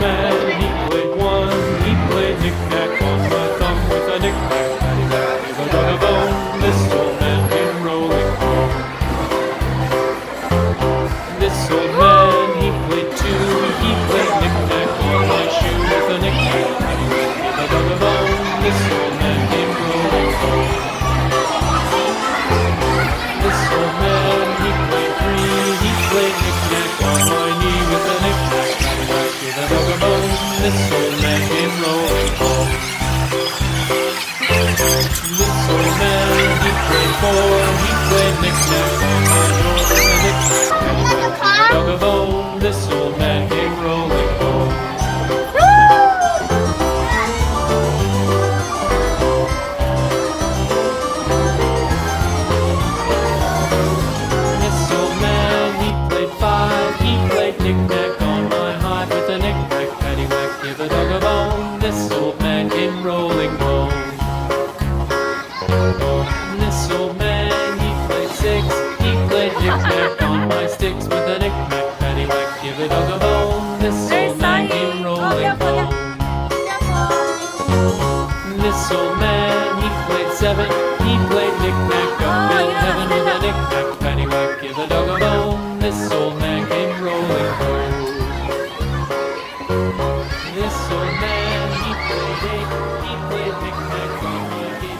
man, he played one. He played knick-knack on my thumb with a knick-knack, paddywhack, give a dog a bone. This old man came rolling home. This old man, he played two. He played knick-knack on my shoe with a knick-knack, paddywhack, give a dog a bone. This old man came rolling home. This old man, he played three. He played knick-knack on my knee with a knick-knack, paddywhack, give a dog a bone. This old man came rolling home. This old man, he played four. He played knick-knack on my door with a knick-knack, paddywhack, give a dog a bone. This old man came rolling home. This old man, he played five. He played knick-knack on my hive with a knick-knack, paddywhack, give a dog a bone. This old man came rolling home. This old man, he played six. He played knick-knack on my sticks with a knick-knack, paddywhack, give a dog a bone. This old man came rolling home. This old man, he played seven. He played knick-knack up in heaven with a knick-knack, paddywhack, give a dog a bone. This old man came rolling home. This old man, he played eight. He played knick-knack on my gate